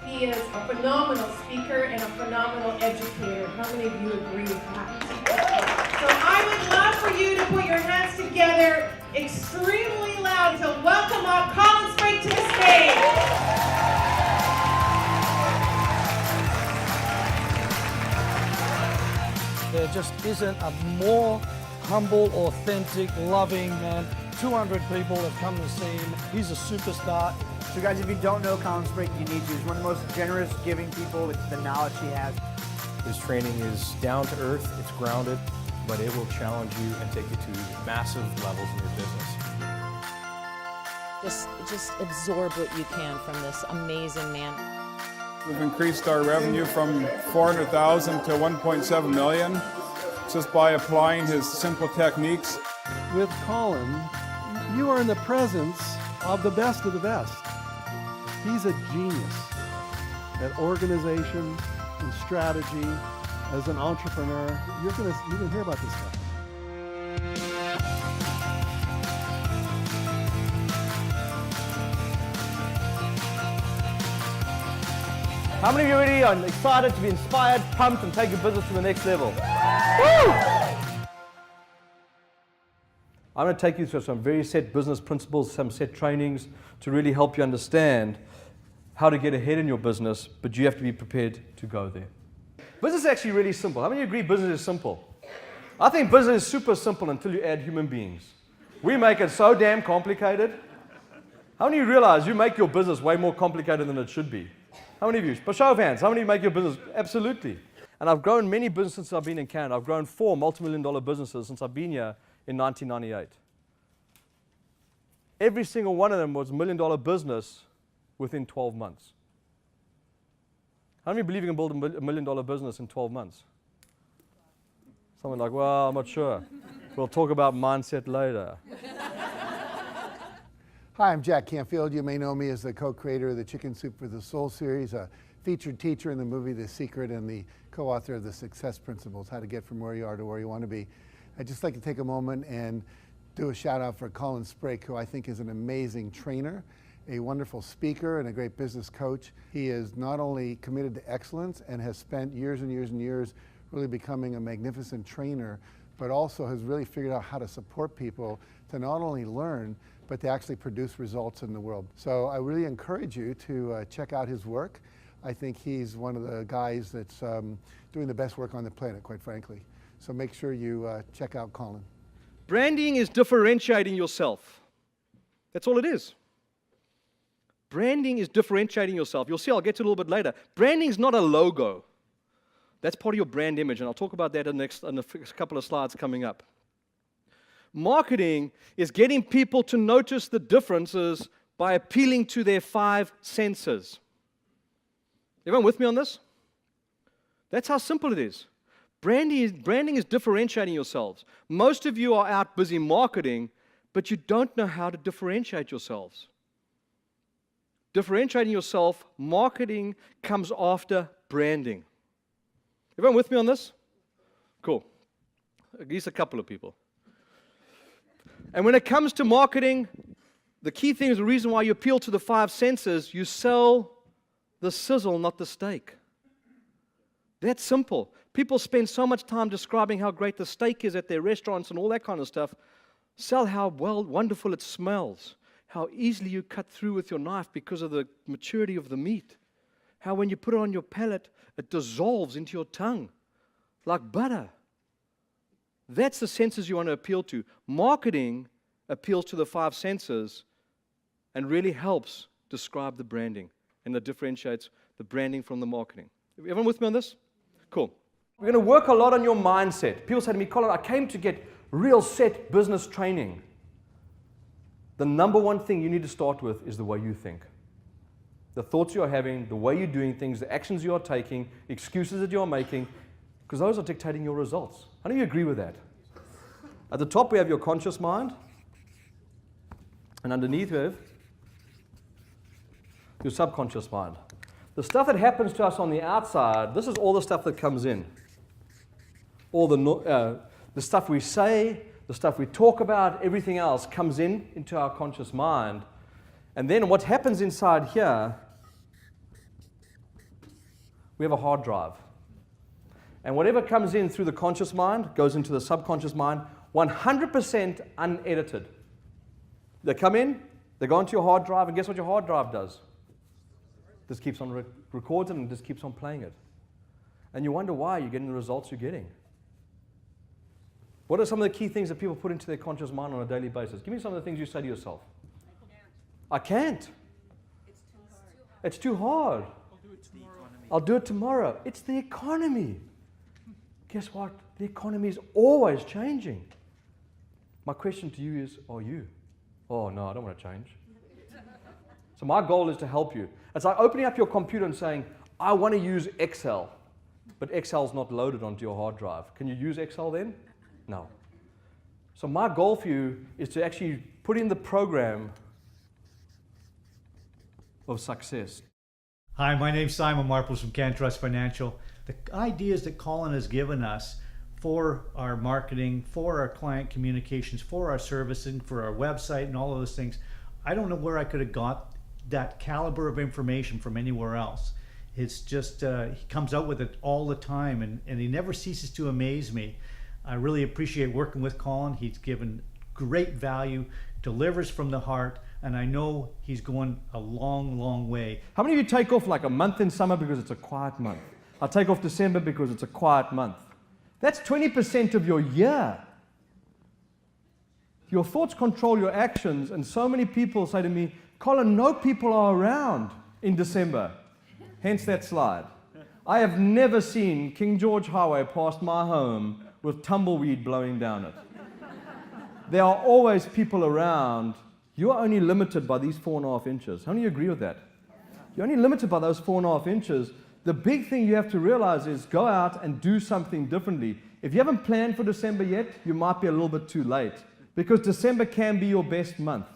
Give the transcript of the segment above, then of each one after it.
He is a phenomenal speaker and a phenomenal educator. How many of you agree with that? So I would love for you to put your hands together extremely loud to welcome up Colin Sprake to the stage. There just isn't a more humble, authentic, loving man. 200 people have come to see him. He's a superstar. So guys, if you don't know Colin Sprake, you need to. He's one of the most generous, giving people with the knowledge he has. His training is down to earth, it's grounded, but it will challenge you and take you to massive levels in your business. Just absorb what you can from this amazing man. We've increased our revenue from 400,000 to 1.7 million just by applying his simple techniques. With Colin, you are in the presence of the best of the best. He's a genius at organization and strategy. As an entrepreneur, you're gonna hear about this guy. How many of you already are excited to be inspired, pumped, and take your business to the next level? Woo! I'm going to take you through some very set business principles, some set trainings to really help you understand how to get ahead in your business, but you have to be prepared to go there. Business is actually really simple. How many of you agree business is simple? I think business is super simple until you add human beings. We make it so damn complicated. How many of you realize you make your business way more complicated than it should be? How many of you? For show of hands, how many of you make your business? Absolutely. And I've grown many businesses since I've been in Canada. I've grown 4 multi-million-dollar businesses since I've been here in 1998. Every single one of them was a $1 million business within 12 months. How many believe you can build a $1 million business in 12 months? Someone like, well, I'm not sure. We'll talk about mindset later. Hi, I'm Jack Canfield. You may know me as the co-creator of the Chicken Soup for the Soul series, a featured teacher in the movie The Secret, and the co-author of the Success Principles, How to Get From Where You Are to Where You Want to Be. I'd just like to take a moment and do a shout out for Colin Sprake, who I think is an amazing trainer, a wonderful speaker, and a great business coach. He is not only committed to excellence and has spent years and years and years really becoming a magnificent trainer, but also has really figured out how to support people to not only learn, but to actually produce results in the world. So I really encourage you to check out his work. I think he's one of the guys that's doing the best work on the planet, quite frankly. So make sure you check out Colin. Branding is differentiating yourself. That's all it is. Branding is differentiating yourself. You'll see, I'll get to it a little bit later. Branding is not a logo. That's part of your brand image, and I'll talk about that in a couple of slides coming up. Marketing is getting people to notice the differences by appealing to their 5 senses. Everyone with me on this? That's how simple it is. Branding is differentiating yourselves. Most of you are out busy marketing, but you don't know how to differentiate yourselves. Differentiating yourself, marketing comes after branding. Everyone with me on this? Cool. At least a couple of people. And when it comes to marketing, the key thing is the reason why you appeal to the 5 senses, you sell the sizzle, not the steak. That's simple. People spend so much time describing how great the steak is at their restaurants and all that kind of stuff. Sell how wonderful it smells, how easily you cut through with your knife because of the maturity of the meat, how when you put it on your palate, it dissolves into your tongue like butter. That's the senses you want to appeal to. Marketing appeals to the 5 senses and really helps describe the branding, and it differentiates the branding from the marketing. Everyone with me on this? Cool. We're going to work a lot on your mindset. People say to me, Colin, I came to get real set business training. The number one thing you need to start with is the way you think. The thoughts you're having, the way you're doing things, the actions you're taking, excuses that you're making, because those are dictating your results. How do you agree with that? At the top, we have your conscious mind, and underneath, we have your subconscious mind. The stuff that happens to us on the outside, this is all the stuff that comes in. All the stuff we say, the stuff we talk about, everything else comes into our conscious mind. And then what happens inside here We have a hard drive. And whatever comes in through the conscious mind goes into the subconscious mind, 100% unedited. They come in, they go into your hard drive, and guess what your hard drive does? Just keeps on records it and just keeps on playing it. And you wonder why you're getting the results you're getting. What are some of the key things that people put into their conscious mind on a daily basis? Give me some of the things you say to yourself. I can't. It's too hard. I'll do it tomorrow. It's the economy. Guess what? The economy is always changing. My question to you is, are you? Oh, no, I don't want to change. So my goal is to help you. It's like opening up your computer and saying, I want to use Excel, but Excel's not loaded onto your hard drive. Can you use Excel then? No. So my goal for you is to actually put in the program of success. Hi, my name's Simon Marples from CanTrust Financial. The ideas that Colin has given us for our marketing, for our client communications, for our servicing, for our website and all of those things, I don't know where I could have got that caliber of information from anywhere else. It's just, he comes out with it all the time, and he never ceases to amaze me. I really appreciate working with Colin. He's given great value, delivers from the heart, and I know he's going a long, long way. How many of you take off like a month in summer because it's a quiet month? I take off December because it's a quiet month. That's 20% of your year. Your thoughts control your actions, and so many people say to me, Colin, no people are around in December. Hence that slide. I have never seen King George Highway past my home with tumbleweed blowing down it. There are always people around. You are only limited by these 4.5 inches. How many of you agree with that? You're only limited by those 4.5 inches. The big thing you have to realize is go out and do something differently. If you haven't planned for December yet, you might be a little bit too late, because December can be your best month.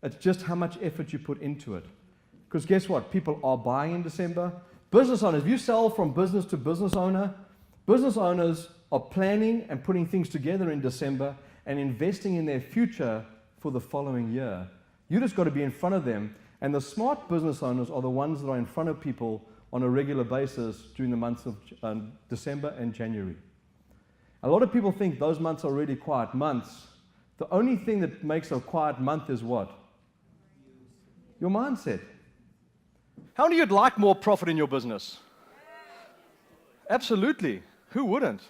It's just how much effort you put into it. Because guess what? People are buying in December. Business owners, if you sell from business to business owner, business owners are planning and putting things together in December and investing in their future for the following year. You just got to be in front of them. And the smart business owners are the ones that are in front of people on a regular basis during the months of December and January. A lot of people think those months are really quiet months. The only thing that makes a quiet month is what? Your mindset. How many of you'd like more profit in your business? Absolutely. Who wouldn't?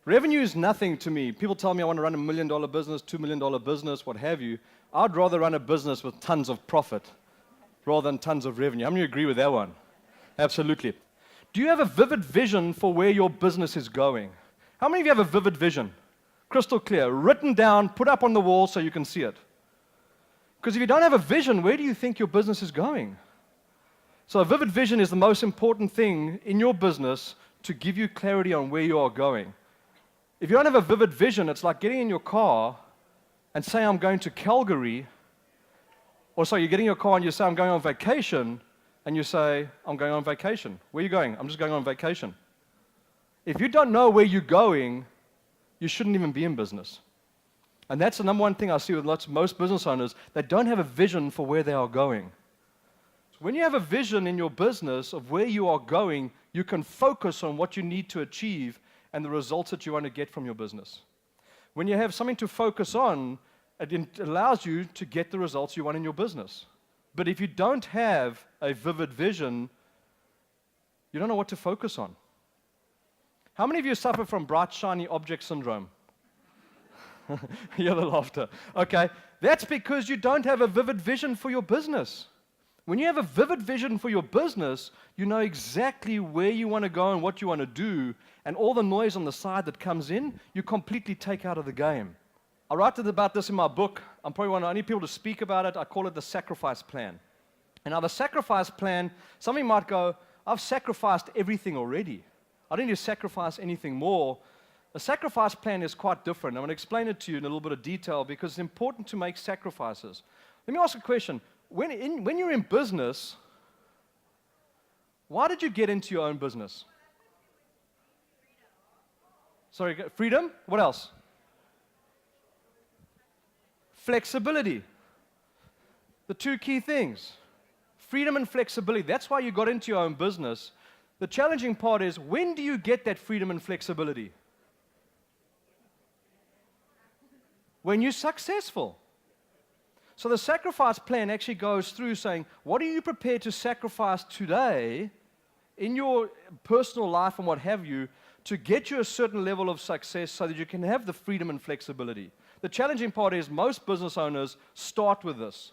Revenue is nothing to me. People tell me I want to run $1 million business, $2 million business, what have you. I'd rather run a business with tons of profit rather than tons of revenue. How many agree with that one? Absolutely. Do you have a vivid vision for where your business is going? How many of you have a vivid vision? Crystal clear, written down, put up on the wall so you can see it. Because if you don't have a vision, where do you think your business is going? So a vivid vision is the most important thing in your business to give you clarity on where you are going. If you don't have a vivid vision, it's like getting in your car and saying, I'm going to Calgary, or so you're getting in your car and you say, I'm going on vacation, and you say, I'm going on vacation. Where are you going? I'm just going on vacation. If you don't know where you're going, you shouldn't even be in business. And that's the number one thing I see with most business owners. They don't have a vision for where they are going. So when you have a vision in your business of where you are going, you can focus on what you need to achieve and the results that you want to get from your business. When you have something to focus on, it allows you to get the results you want in your business. But if you don't have a vivid vision, you don't know what to focus on. How many of you suffer from bright, shiny object syndrome? Hear the laughter. Okay, that's because you don't have a vivid vision for your business. When you have a vivid vision for your business, you know exactly where you want to go and what you want to do, and all the noise on the side that comes in, you completely take out of the game. I write about this in my book. I'm probably one of the only people to speak about it. I call it the sacrifice plan. And now the sacrifice plan, somebody might go, I've sacrificed everything already. I don't need to sacrifice anything more. A sacrifice plan is quite different. I'm going to explain it to you in a little bit of detail because it's important to make sacrifices. Let me ask a question. When you're in business, why did you get into your own business? Sorry, freedom? What else? Flexibility. The two key things. Freedom and flexibility. That's why you got into your own business. The challenging part is, when do you get that freedom and flexibility? When you're successful. So the sacrifice plan actually goes through saying, what are you prepared to sacrifice today in your personal life and what have you to get you a certain level of success so that you can have the freedom and flexibility. The challenging part is most business owners start with this.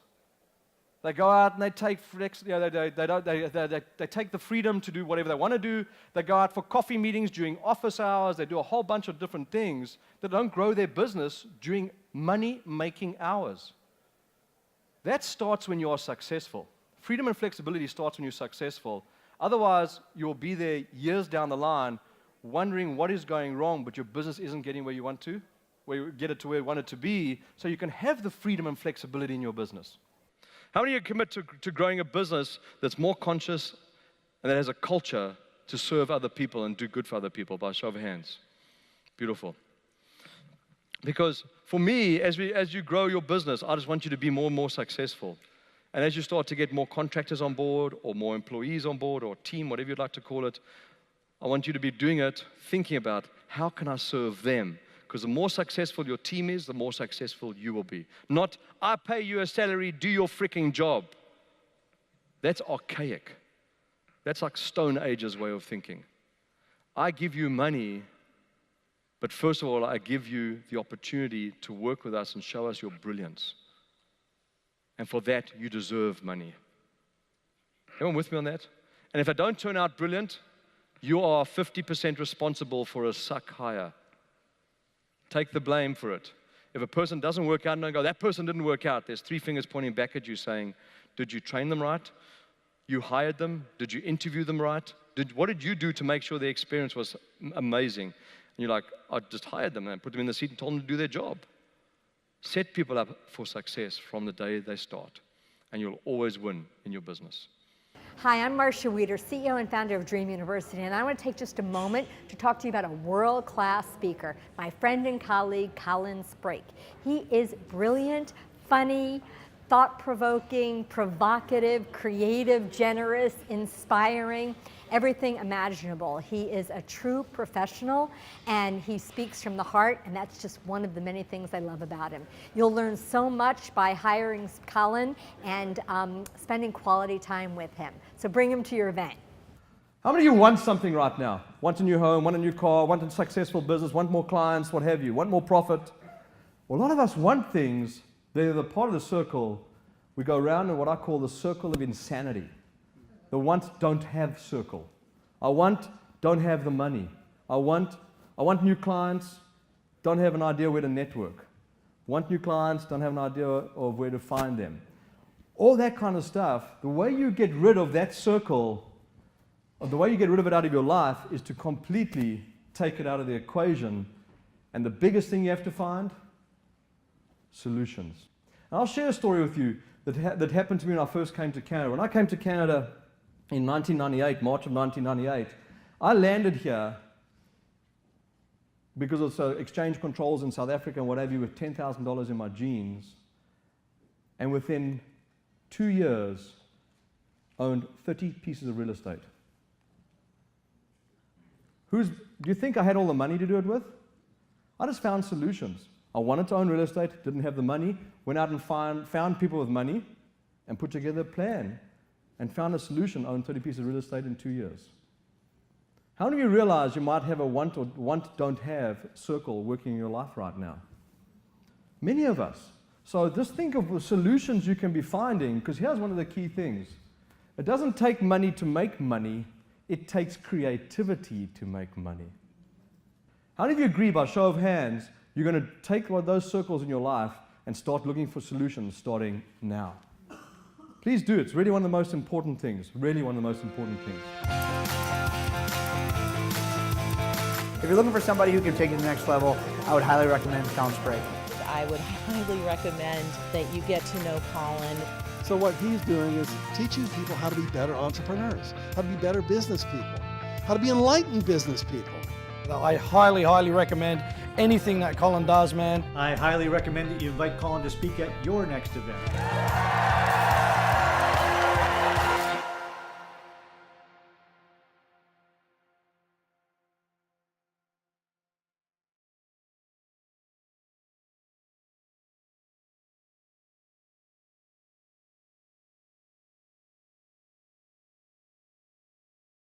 They go out and they take they take the freedom to do whatever they want to do. They go out for coffee meetings during office hours. They do a whole bunch of different things that don't grow their business during money-making hours. That starts when you are successful. Freedom and flexibility starts when you're successful. Otherwise, you'll be there years down the line wondering what is going wrong, but your business isn't getting where you want to, where you get it to where you want it to be, so you can have the freedom and flexibility in your business. How many of you commit to growing a business that's more conscious and that has a culture to serve other people and do good for other people? By a show of hands. Beautiful. Because for me, as you grow your business, I just want you to be more and more successful. And as you start to get more contractors on board, or more employees on board, or team, whatever you'd like to call it, I want you to be doing it, thinking about, how can I serve them? Because the more successful your team is, the more successful you will be. Not, I pay you a salary, do your freaking job. That's archaic. That's like Stone Age's way of thinking. I give you money, but first of all, I give you the opportunity to work with us and show us your brilliance. And for that, you deserve money. Everyone with me on that? And if I don't turn out brilliant, you are 50% responsible for a suck hire. Take the blame for it. If a person doesn't work out, don't go, that person didn't work out. There's 3 fingers pointing back at you saying, did you train them right? You hired them? Did you interview them right? What did you do to make sure their experience was amazing? And you're like, I just hired them and put them in the seat and told them to do their job. Set people up for success from the day they start, and you'll always win in your business. Hi, I'm Marcia Weeder, CEO and founder of Dream University, and I want to take just a moment to talk to you about a world-class speaker, my friend and colleague, Colin Sprake. He is brilliant, funny, thought-provoking, provocative, creative, generous, inspiring, everything imaginable. He is a true professional, and he speaks from the heart, and that's just one of the many things I love about him. You'll learn so much by hiring Colin and spending quality time with him. So bring him to your event. How many of you want something right now? Want a new home, want a new car, want a successful business, want more clients, what have you, want more profit? Well, a lot of us want things. They're the part of the circle. We go around in what I call the circle of insanity. The want, don't have circle. I want, don't have the money. I want new clients, don't have an idea where to network. Want new clients, don't have an idea of where to find them. All that kind of stuff, the way you get rid of that circle, or the way you get rid of it out of your life, is to completely take it out of the equation. And the biggest thing you have to find? Solutions. And I'll share a story with you that happened to me when I first came to Canada. When I came to Canada in 1998, March of 1998, I landed here because of exchange controls in South Africa and what have you, with $10,000 in my jeans, and within 2 years owned 30 pieces of real estate. Do you think I had all the money to do it with? I just found solutions. I wanted to own real estate, didn't have the money, went out and found people with money and put together a plan and found a solution, owned 30 pieces of real estate in 2 years. How many of you realize you might have a want or want, don't have circle working in your life right now? Many of us. So just think of the solutions you can be finding, because here's one of the key things. It doesn't take money to make money, it takes creativity to make money. How many of you agree, by show of hands, you're going to take one of those circles in your life and start looking for solutions starting now? Please do. It's really one of the most important things. Really one of the most important things. If you're looking for somebody who can take you to the next level, I would highly recommend Colin Sprake. I would highly recommend that you get to know Colin. So what he's doing is teaching people how to be better entrepreneurs, how to be better business people, how to be enlightened business people. I highly, highly recommend anything that Colin does, man. I highly recommend that you invite Colin to speak at your next event.